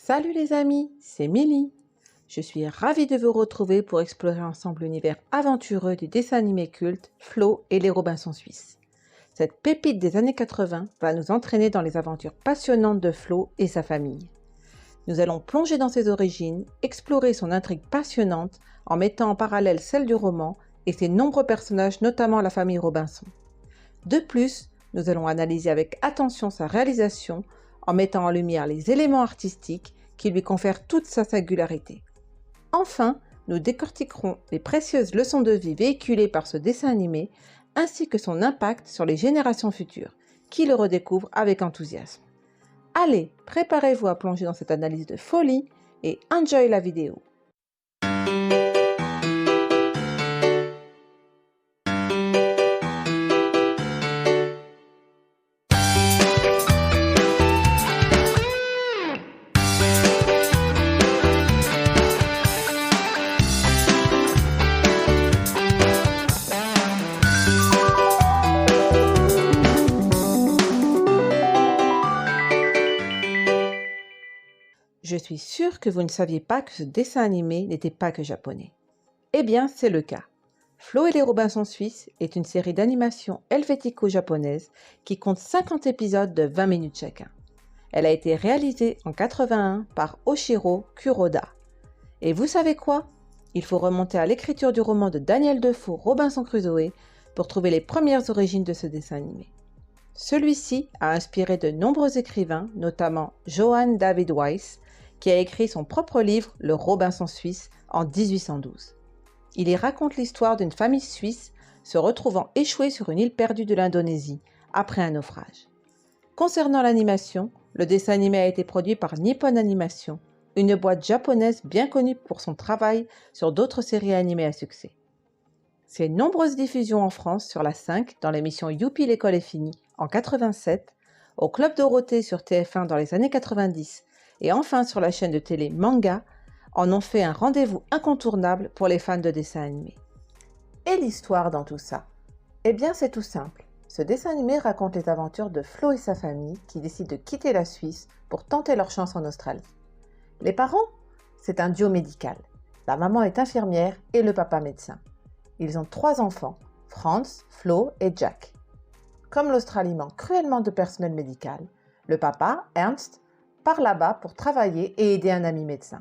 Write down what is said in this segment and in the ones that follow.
Salut les amis, c'est Milly. Je suis ravie de vous retrouver pour explorer ensemble l'univers aventureux du dessin animé culte Flo et les Robinson Suisses. Cette pépite des années 80 va nous entraîner dans les aventures passionnantes de Flo et sa famille. Nous allons plonger dans ses origines, explorer son intrigue passionnante en mettant en parallèle celle du roman et ses nombreux personnages, notamment la famille Robinson. De plus, nous allons analyser avec attention sa réalisation en mettant en lumière les éléments artistiques qui lui confèrent toute sa singularité. Enfin, nous décortiquerons les précieuses leçons de vie véhiculées par ce dessin animé ainsi que son impact sur les générations futures qui le redécouvrent avec enthousiasme. Allez, préparez-vous à plonger dans cette analyse de folie et enjoy la vidéo. Je suis sûre que vous ne saviez pas que ce dessin animé n'était pas que japonais. Eh bien, c'est le cas. Flo et les Robinson Suisses est une série d'animation helvético-japonaise qui compte 50 épisodes de 20 minutes chacun. Elle a été réalisée en 81 par Oshiro Kuroda. Et vous savez quoi? Il faut remonter à l'écriture du roman de Daniel Defoe, Robinson Crusoe, pour trouver les premières origines de ce dessin animé. Celui-ci a inspiré de nombreux écrivains, notamment Johann David Weiss, qui a écrit son propre livre Le Robinson Suisse en 1812. Il y raconte l'histoire d'une famille suisse se retrouvant échouée sur une île perdue de l'Indonésie après un naufrage. Concernant l'animation, le dessin animé a été produit par Nippon Animation, une boîte japonaise bien connue pour son travail sur d'autres séries animées à succès. Ses nombreuses diffusions en France sur la 5 dans l'émission Youpi l'école est finie en 87, au Club Dorothée sur TF1 dans les années 90 et enfin sur la chaîne de télé Manga, en ont fait un rendez-vous incontournable pour les fans de dessins animés. Et l'histoire dans tout ça? Eh bien c'est tout simple. Ce dessin animé raconte les aventures de Flo et sa famille qui décident de quitter la Suisse pour tenter leur chance en Australie. Les parents? C'est un duo médical. La maman est infirmière et le papa médecin. Ils ont 3 enfants, Franz, Flo et Jack. Comme l'Australie manque cruellement de personnel médical, le papa, Ernst, part là-bas pour travailler et aider un ami médecin.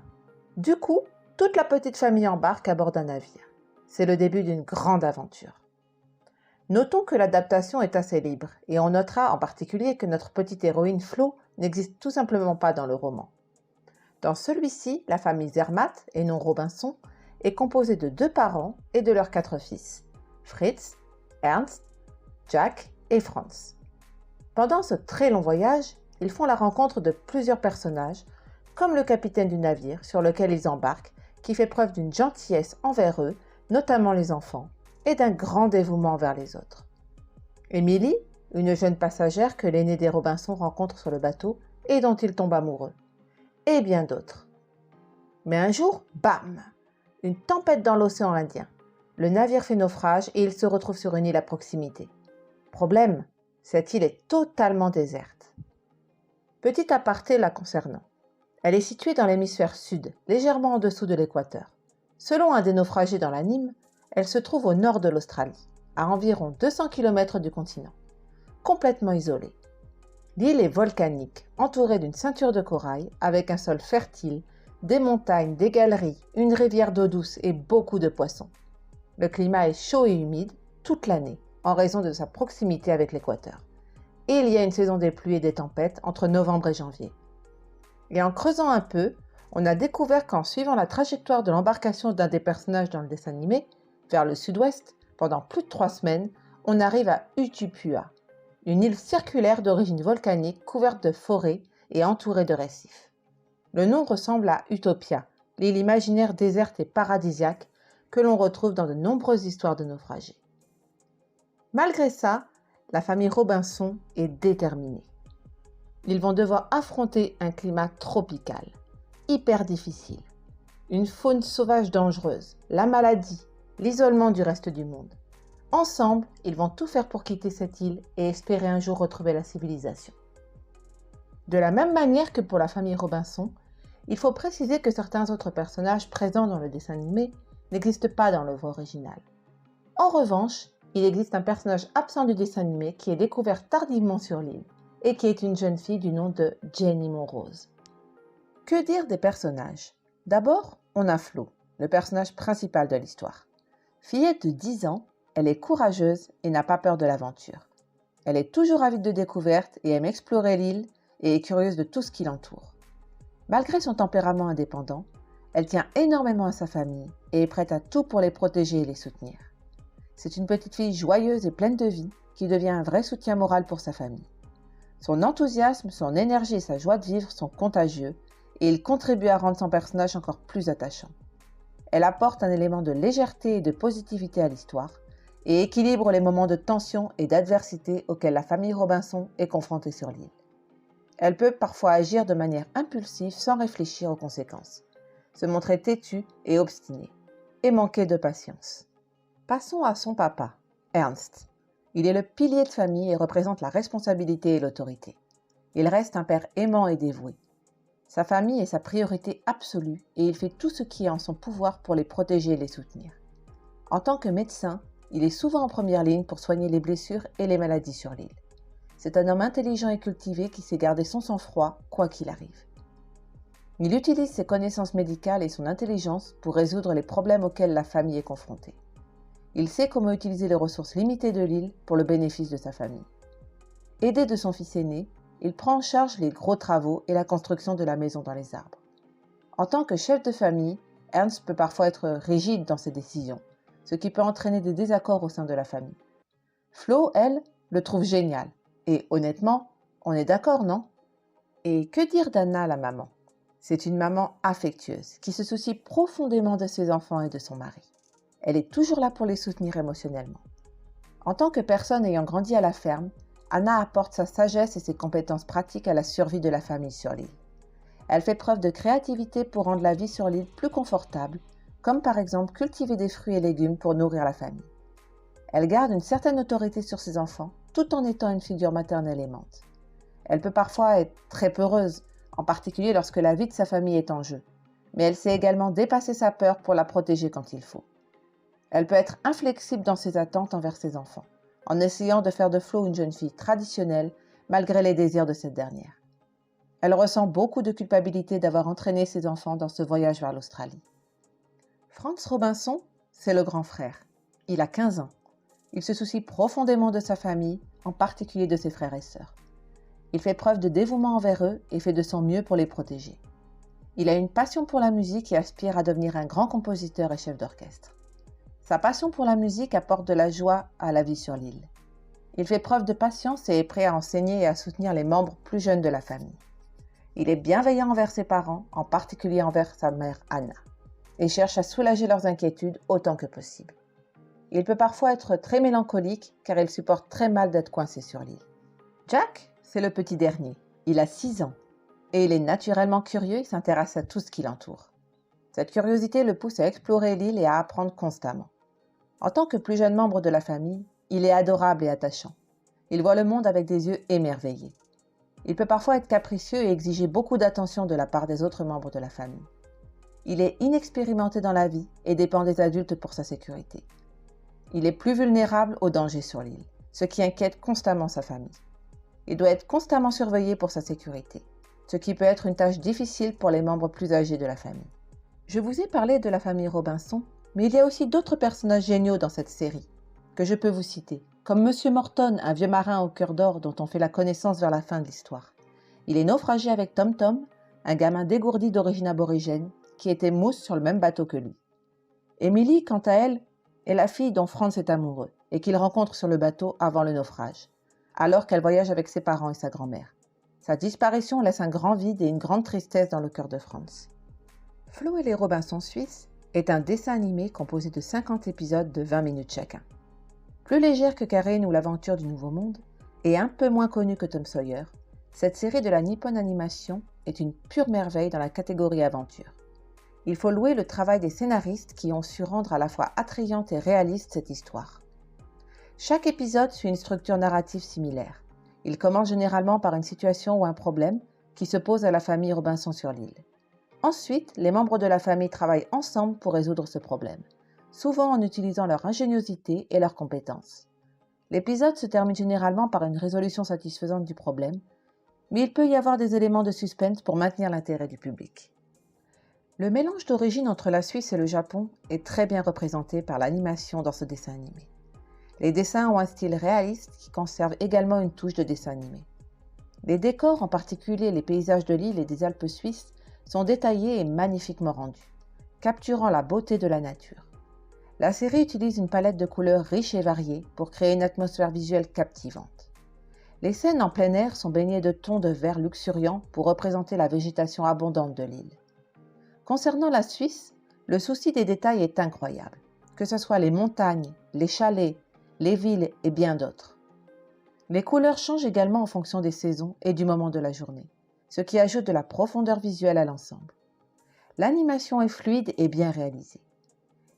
Du coup, toute la petite famille embarque à bord d'un navire. C'est le début d'une grande aventure. Notons que l'adaptation est assez libre et on notera en particulier que notre petite héroïne Flo n'existe tout simplement pas dans le roman. Dans celui-ci, la famille Zermatt, et non Robinson, est composée de 2 parents et de leurs 4 fils, Fritz, Ernst, Jack et Franz. Pendant ce très long voyage, ils font la rencontre de plusieurs personnages, comme le capitaine du navire sur lequel ils embarquent, qui fait preuve d'une gentillesse envers eux, notamment les enfants, et d'un grand dévouement envers les autres. Emily, une jeune passagère que l'aîné des Robinson rencontre sur le bateau et dont il tombe amoureux, et bien d'autres. Mais un jour, bam! Une tempête dans l'océan Indien. Le navire fait naufrage et il se retrouve sur une île à proximité. Problème, cette île est totalement déserte. Petit aparté la concernant. Elle est située dans l'hémisphère sud, légèrement en dessous de l'équateur. Selon un des naufragés dans l'anime, elle se trouve au nord de l'Australie, à environ 200 km du continent, complètement isolée. L'île est volcanique, entourée d'une ceinture de corail, avec un sol fertile, des montagnes, des galeries, une rivière d'eau douce et beaucoup de poissons. Le climat est chaud et humide toute l'année, en raison de sa proximité avec l'équateur. Et il y a une saison des pluies et des tempêtes entre novembre et janvier. Et en creusant un peu, on a découvert qu'en suivant la trajectoire de l'embarcation d'un des personnages dans le dessin animé, vers le sud-ouest, pendant plus de 3 semaines, on arrive à Utupua, une île circulaire d'origine volcanique couverte de forêts et entourée de récifs. Le nom ressemble à Utopia, l'île imaginaire déserte et paradisiaque que l'on retrouve dans de nombreuses histoires de naufragés. Malgré ça, la famille Robinson est déterminée. Ils vont devoir affronter un climat tropical, hyper difficile, une faune sauvage dangereuse, la maladie, l'isolement du reste du monde. Ensemble, ils vont tout faire pour quitter cette île et espérer un jour retrouver la civilisation. De la même manière que pour la famille Robinson, Il faut préciser que certains autres personnages présents dans le dessin animé n'existent pas dans l'œuvre originale. En revanche, il existe un personnage absent du dessin animé qui est découvert tardivement sur l'île et qui est une jeune fille du nom de Jenny Monrose. Que dire des personnages? D'abord, on a Flo, le personnage principal de l'histoire. Fillette de 10 ans, elle est courageuse et n'a pas peur de l'aventure. Elle est toujours avide de découvertes et aime explorer l'île et est curieuse de tout ce qui l'entoure. Malgré son tempérament indépendant, elle tient énormément à sa famille et est prête à tout pour les protéger et les soutenir. C'est une petite fille joyeuse et pleine de vie qui devient un vrai soutien moral pour sa famille. Son enthousiasme, son énergie et sa joie de vivre sont contagieux et ils contribuent à rendre son personnage encore plus attachant. Elle apporte un élément de légèreté et de positivité à l'histoire et équilibre les moments de tension et d'adversité auxquels la famille Robinson est confrontée sur l'île. Elle peut parfois agir de manière impulsive sans réfléchir aux conséquences, se montrer têtue et obstinée, et manquer de patience. Passons à son papa, Ernst. Il est le pilier de famille et représente la responsabilité et l'autorité. Il reste un père aimant et dévoué. Sa famille est sa priorité absolue et il fait tout ce qui est en son pouvoir pour les protéger et les soutenir. En tant que médecin, il est souvent en première ligne pour soigner les blessures et les maladies sur l'île. C'est un homme intelligent et cultivé qui sait garder son sang-froid, quoi qu'il arrive. Il utilise ses connaissances médicales et son intelligence pour résoudre les problèmes auxquels la famille est confrontée. Il sait comment utiliser les ressources limitées de l'île pour le bénéfice de sa famille. Aidé de son fils aîné, il prend en charge les gros travaux et la construction de la maison dans les arbres. En tant que chef de famille, Ernst peut parfois être rigide dans ses décisions, ce qui peut entraîner des désaccords au sein de la famille. Flo, elle, le trouve génial. Et honnêtement, on est d'accord, non? Et que dire d'Anna, la maman? C'est une maman affectueuse, qui se soucie profondément de ses enfants et de son mari. Elle est toujours là pour les soutenir émotionnellement. En tant que personne ayant grandi à la ferme, Anna apporte sa sagesse et ses compétences pratiques à la survie de la famille sur l'île. Elle fait preuve de créativité pour rendre la vie sur l'île plus confortable, comme par exemple cultiver des fruits et légumes pour nourrir la famille. Elle garde une certaine autorité sur ses enfants, tout en étant une figure maternelle aimante. Elle peut parfois être très peureuse, en particulier lorsque la vie de sa famille est en jeu, mais elle sait également dépasser sa peur pour la protéger quand il faut. Elle peut être inflexible dans ses attentes envers ses enfants, en essayant de faire de Flo une jeune fille traditionnelle, malgré les désirs de cette dernière. Elle ressent beaucoup de culpabilité d'avoir entraîné ses enfants dans ce voyage vers l'Australie. Franz Robinson, c'est le grand frère. Il a 15 ans. Il se soucie profondément de sa famille, en particulier de ses frères et sœurs. Il fait preuve de dévouement envers eux et fait de son mieux pour les protéger. Il a une passion pour la musique et aspire à devenir un grand compositeur et chef d'orchestre. Sa passion pour la musique apporte de la joie à la vie sur l'île. Il fait preuve de patience et est prêt à enseigner et à soutenir les membres plus jeunes de la famille. Il est bienveillant envers ses parents, en particulier envers sa mère Anna, et cherche à soulager leurs inquiétudes autant que possible. Il peut parfois être très mélancolique car il supporte très mal d'être coincé sur l'île. Jack, c'est le petit dernier. Il a 6 ans et il est naturellement curieux et s'intéresse à tout ce qui l'entoure. Cette curiosité le pousse à explorer l'île et à apprendre constamment. En tant que plus jeune membre de la famille, il est adorable et attachant. Il voit le monde avec des yeux émerveillés. Il peut parfois être capricieux et exiger beaucoup d'attention de la part des autres membres de la famille. Il est inexpérimenté dans la vie et dépend des adultes pour sa sécurité. Il est plus vulnérable aux dangers sur l'île, ce qui inquiète constamment sa famille. Il doit être constamment surveillé pour sa sécurité, ce qui peut être une tâche difficile pour les membres plus âgés de la famille. Je vous ai parlé de la famille Robinson, mais il y a aussi d'autres personnages géniaux dans cette série, que je peux vous citer, comme Monsieur Morton, un vieux marin au cœur d'or dont on fait la connaissance vers la fin de l'histoire. Il est naufragé avec Tom Tom, un gamin dégourdi d'origine aborigène, qui était mousse sur le même bateau que lui. Emily, quant à elle, est la fille dont Franz est amoureux et qu'il rencontre sur le bateau avant le naufrage, alors qu'elle voyage avec ses parents et sa grand-mère. Sa disparition laisse un grand vide et une grande tristesse dans le cœur de Franz. Flo et les Robinson Suisses est un dessin animé composé de 50 épisodes de 20 minutes chacun. Plus légère que Karen ou l'aventure du Nouveau Monde, et un peu moins connue que Tom Sawyer, cette série de la Nippon Animation est une pure merveille dans la catégorie aventure. Il faut louer le travail des scénaristes qui ont su rendre à la fois attrayante et réaliste cette histoire. Chaque épisode suit une structure narrative similaire. Il commence généralement par une situation ou un problème qui se pose à la famille Robinson sur l'île. Ensuite, les membres de la famille travaillent ensemble pour résoudre ce problème, souvent en utilisant leur ingéniosité et leurs compétences. L'épisode se termine généralement par une résolution satisfaisante du problème, mais il peut y avoir des éléments de suspense pour maintenir l'intérêt du public. Le mélange d'origine entre la Suisse et le Japon est très bien représenté par l'animation dans ce dessin animé. Les dessins ont un style réaliste qui conserve également une touche de dessin animé. Les décors, en particulier les paysages de l'île et des Alpes suisses, sont détaillés et magnifiquement rendus, capturant la beauté de la nature. La série utilise une palette de couleurs riche et variée pour créer une atmosphère visuelle captivante. Les scènes en plein air sont baignées de tons de vert luxuriant pour représenter la végétation abondante de l'île. Concernant la Suisse, le souci des détails est incroyable, que ce soit les montagnes, les chalets, les villes et bien d'autres. Les couleurs changent également en fonction des saisons et du moment de la journée, ce qui ajoute de la profondeur visuelle à l'ensemble. L'animation est fluide et bien réalisée.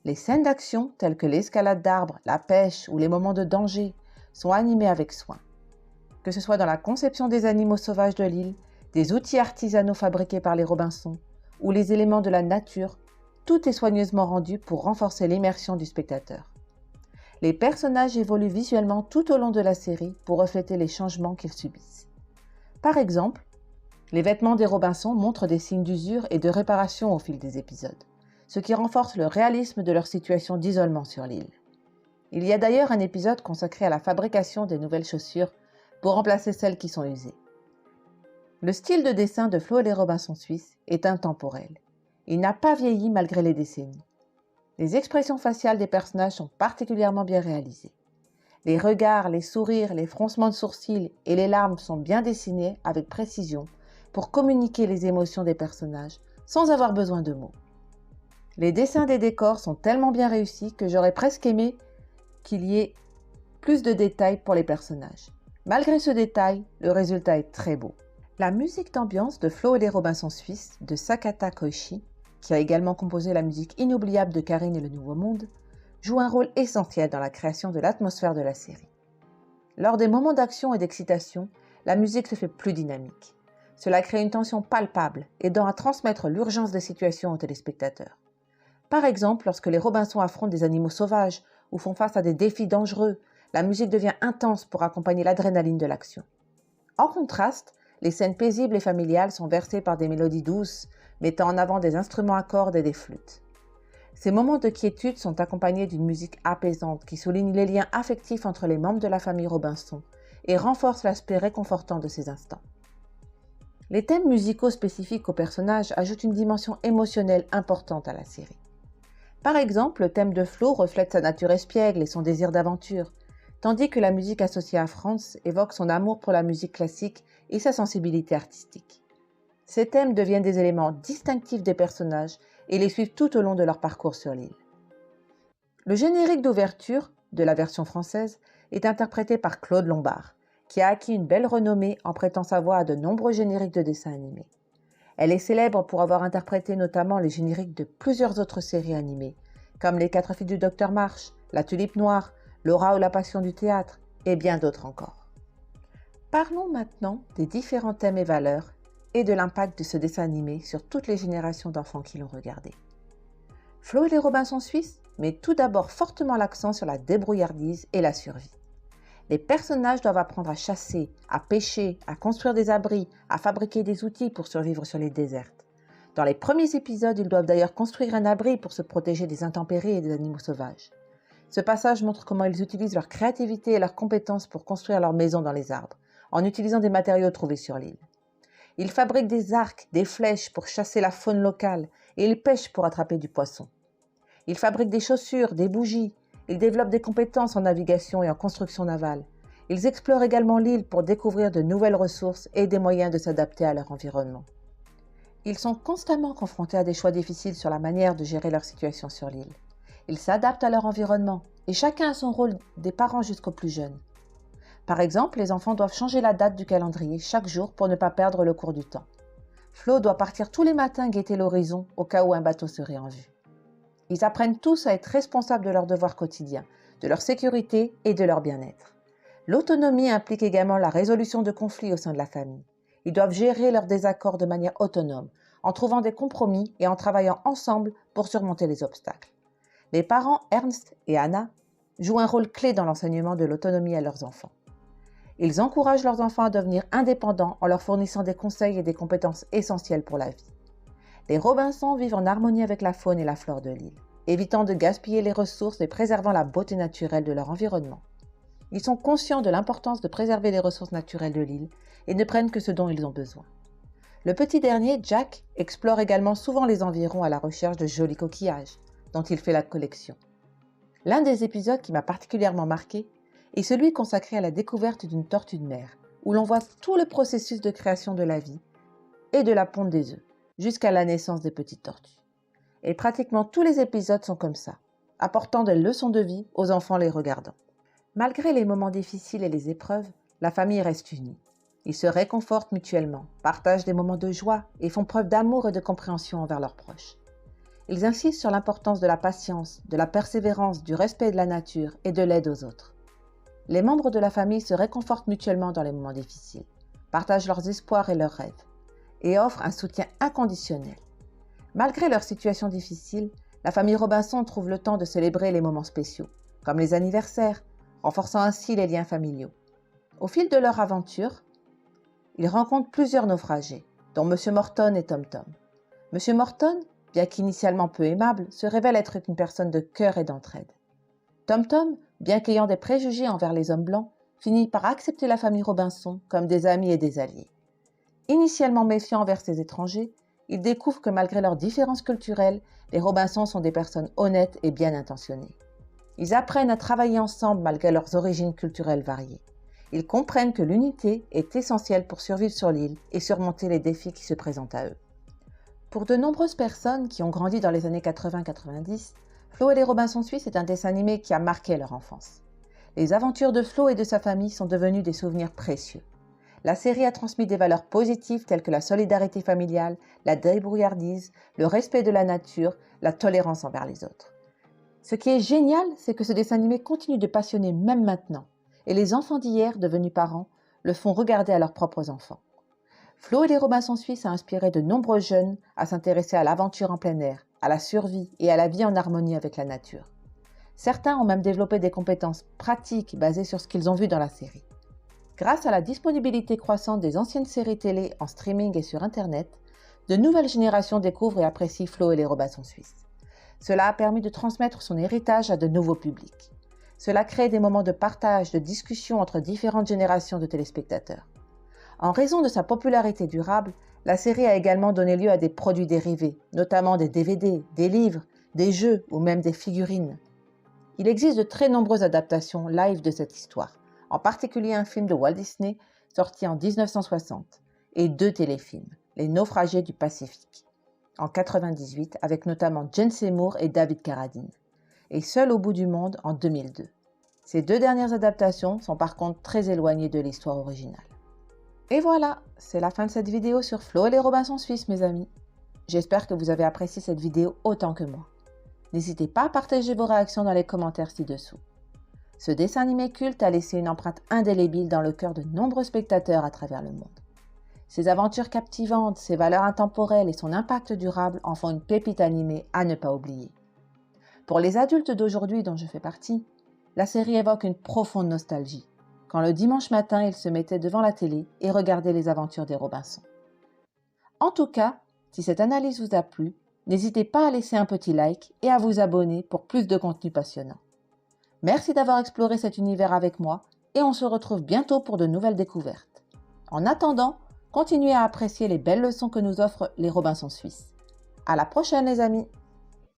Les scènes d'action, telles que l'escalade d'arbres, la pêche ou les moments de danger, sont animées avec soin. Que ce soit dans la conception des animaux sauvages de l'île, des outils artisanaux fabriqués par les Robinson ou les éléments de la nature, tout est soigneusement rendu pour renforcer l'immersion du spectateur. Les personnages évoluent visuellement tout au long de la série pour refléter les changements qu'ils subissent. Par exemple, les vêtements des Robinson montrent des signes d'usure et de réparation au fil des épisodes, ce qui renforce le réalisme de leur situation d'isolement sur l'île. Il y a d'ailleurs un épisode consacré à la fabrication des nouvelles chaussures pour remplacer celles qui sont usées. Le style de dessin de Flo et les Robinson suisses est intemporel. Il n'a pas vieilli malgré les décennies. Les expressions faciales des personnages sont particulièrement bien réalisées. Les regards, les sourires, les froncements de sourcils et les larmes sont bien dessinés avec précision pour communiquer les émotions des personnages sans avoir besoin de mots. Les dessins des décors sont tellement bien réussis que j'aurais presque aimé qu'il y ait plus de détails pour les personnages. Malgré ce détail, le résultat est très beau. La musique d'ambiance de Flo et les Robinson suisses de Sakata Koichi, qui a également composé la musique inoubliable de Karine et le Nouveau Monde, joue un rôle essentiel dans la création de l'atmosphère de la série. Lors des moments d'action et d'excitation, la musique se fait plus dynamique. Cela crée une tension palpable, aidant à transmettre l'urgence des situations aux téléspectateurs. Par exemple, lorsque les Robinson affrontent des animaux sauvages ou font face à des défis dangereux, la musique devient intense pour accompagner l'adrénaline de l'action. En contraste, les scènes paisibles et familiales sont versées par des mélodies douces, mettant en avant des instruments à cordes et des flûtes. Ces moments de quiétude sont accompagnés d'une musique apaisante qui souligne les liens affectifs entre les membres de la famille Robinson et renforce l'aspect réconfortant de ces instants. Les thèmes musicaux spécifiques aux personnages ajoutent une dimension émotionnelle importante à la série. Par exemple, le thème de Flo reflète sa nature espiègle et son désir d'aventure, tandis que la musique associée à Franz évoque son amour pour la musique classique et sa sensibilité artistique. Ces thèmes deviennent des éléments distinctifs des personnages et les suivent tout au long de leur parcours sur l'île. Le générique d'ouverture, de la version française, est interprété par Claude Lombard, qui a acquis une belle renommée en prêtant sa voix à de nombreux génériques de dessins animés. Elle est célèbre pour avoir interprété notamment les génériques de plusieurs autres séries animées, comme Les 4 filles du Docteur March, La Tulipe Noire, Laura ou la Passion du théâtre, et bien d'autres encore. Parlons maintenant des différents thèmes et valeurs et de l'impact de ce dessin animé sur toutes les générations d'enfants qui l'ont regardé. Flo et les Robinson suisses met tout d'abord fortement l'accent sur la débrouillardise et la survie. Les personnages doivent apprendre à chasser, à pêcher, à construire des abris, à fabriquer des outils pour survivre sur les désertes. Dans les premiers épisodes, ils doivent d'ailleurs construire un abri pour se protéger des intempéries et des animaux sauvages. Ce passage montre comment ils utilisent leur créativité et leurs compétences pour construire leur maison dans les arbres, en utilisant des matériaux trouvés sur l'île. Ils fabriquent des arcs, des flèches pour chasser la faune locale et ils pêchent pour attraper du poisson. Ils fabriquent des chaussures, des bougies. Ils développent des compétences en navigation et en construction navale. Ils explorent également l'île pour découvrir de nouvelles ressources et des moyens de s'adapter à leur environnement. Ils sont constamment confrontés à des choix difficiles sur la manière de gérer leur situation sur l'île. Ils s'adaptent à leur environnement et chacun a son rôle des parents jusqu'aux plus jeunes. Par exemple, les enfants doivent changer la date du calendrier chaque jour pour ne pas perdre le cours du temps. Flo doit partir tous les matins guetter l'horizon au cas où un bateau serait en vue. Ils apprennent tous à être responsables de leurs devoirs quotidiens, de leur sécurité et de leur bien-être. L'autonomie implique également la résolution de conflits au sein de la famille. Ils doivent gérer leurs désaccords de manière autonome, en trouvant des compromis et en travaillant ensemble pour surmonter les obstacles. Les parents Ernst et Anna jouent un rôle clé dans l'enseignement de l'autonomie à leurs enfants. Ils encouragent leurs enfants à devenir indépendants en leur fournissant des conseils et des compétences essentielles pour la vie. Les Robinson vivent en harmonie avec la faune et la flore de l'île, évitant de gaspiller les ressources et préservant la beauté naturelle de leur environnement. Ils sont conscients de l'importance de préserver les ressources naturelles de l'île et ne prennent que ce dont ils ont besoin. Le petit dernier, Jack, explore également souvent les environs à la recherche de jolis coquillages, dont il fait la collection. L'un des épisodes qui m'a particulièrement marqué est celui consacré à la découverte d'une tortue de mer, où l'on voit tout le processus de création de la vie et de la ponte des œufs, jusqu'à la naissance des petites tortues. Et pratiquement tous les épisodes sont comme ça, apportant des leçons de vie aux enfants les regardant. Malgré les moments difficiles et les épreuves, la famille reste unie. Ils se réconfortent mutuellement, partagent des moments de joie et font preuve d'amour et de compréhension envers leurs proches. Ils insistent sur l'importance de la patience, de la persévérance, du respect de la nature et de l'aide aux autres. Les membres de la famille se réconfortent mutuellement dans les moments difficiles, partagent leurs espoirs et leurs rêves, et offrent un soutien inconditionnel. Malgré leur situation difficile, la famille Robinson trouve le temps de célébrer les moments spéciaux, comme les anniversaires, renforçant ainsi les liens familiaux. Au fil de leur aventure, ils rencontrent plusieurs naufragés, dont M. Morton et Tom Tom. M. Morton, bien qu'initialement peu aimable, se révèle être une personne de cœur et d'entraide. Tom Tom, bien qu'ayant des préjugés envers les hommes blancs, finit par accepter la famille Robinson comme des amis et des alliés. Initialement méfiant envers ces étrangers, il découvre que malgré leurs différences culturelles, les Robinson sont des personnes honnêtes et bien intentionnées. Ils apprennent à travailler ensemble malgré leurs origines culturelles variées. Ils comprennent que l'unité est essentielle pour survivre sur l'île et surmonter les défis qui se présentent à eux. Pour de nombreuses personnes qui ont grandi dans les années 80-90, Flo et les Robinson Suisses est un dessin animé qui a marqué leur enfance. Les aventures de Flo et de sa famille sont devenues des souvenirs précieux. La série a transmis des valeurs positives telles que la solidarité familiale, la débrouillardise, le respect de la nature, la tolérance envers les autres. Ce qui est génial, c'est que ce dessin animé continue de passionner même maintenant, et les enfants d'hier, devenus parents, le font regarder à leurs propres enfants. Flo et les Robinson Suisses a inspiré de nombreux jeunes à s'intéresser à l'aventure en plein air, à la survie et à la vie en harmonie avec la nature. Certains ont même développé des compétences pratiques basées sur ce qu'ils ont vu dans la série. Grâce à la disponibilité croissante des anciennes séries télé en streaming et sur Internet, de nouvelles générations découvrent et apprécient Flo et les Robinson Suisses. Cela a permis de transmettre son héritage à de nouveaux publics. Cela crée des moments de partage, de discussion entre différentes générations de téléspectateurs. En raison de sa popularité durable, la série a également donné lieu à des produits dérivés, notamment des DVD, des livres, des jeux ou même des figurines. Il existe de très nombreuses adaptations live de cette histoire, en particulier un film de Walt Disney sorti en 1960 et 2 téléfilms, Les Naufragés du Pacifique, en 1998 avec notamment Jane Seymour et David Carradine, et Seul au bout du monde en 2002. Ces 2 dernières adaptations sont par contre très éloignées de l'histoire originale. Et voilà, c'est la fin de cette vidéo sur Flo et les Robinson Suisses, mes amis. J'espère que vous avez apprécié cette vidéo autant que moi. N'hésitez pas à partager vos réactions dans les commentaires ci-dessous. Ce dessin animé culte a laissé une empreinte indélébile dans le cœur de nombreux spectateurs à travers le monde. Ses aventures captivantes, ses valeurs intemporelles et son impact durable en font une pépite animée à ne pas oublier. Pour les adultes d'aujourd'hui dont je fais partie, la série évoque une profonde nostalgie, quand le dimanche matin ils se mettaient devant la télé et regardaient les aventures des Robinson. En tout cas, si cette analyse vous a plu, n'hésitez pas à laisser un petit like et à vous abonner pour plus de contenu passionnant. Merci d'avoir exploré cet univers avec moi et on se retrouve bientôt pour de nouvelles découvertes. En attendant, continuez à apprécier les belles leçons que nous offrent les Robinson Suisses. À la prochaine les amis!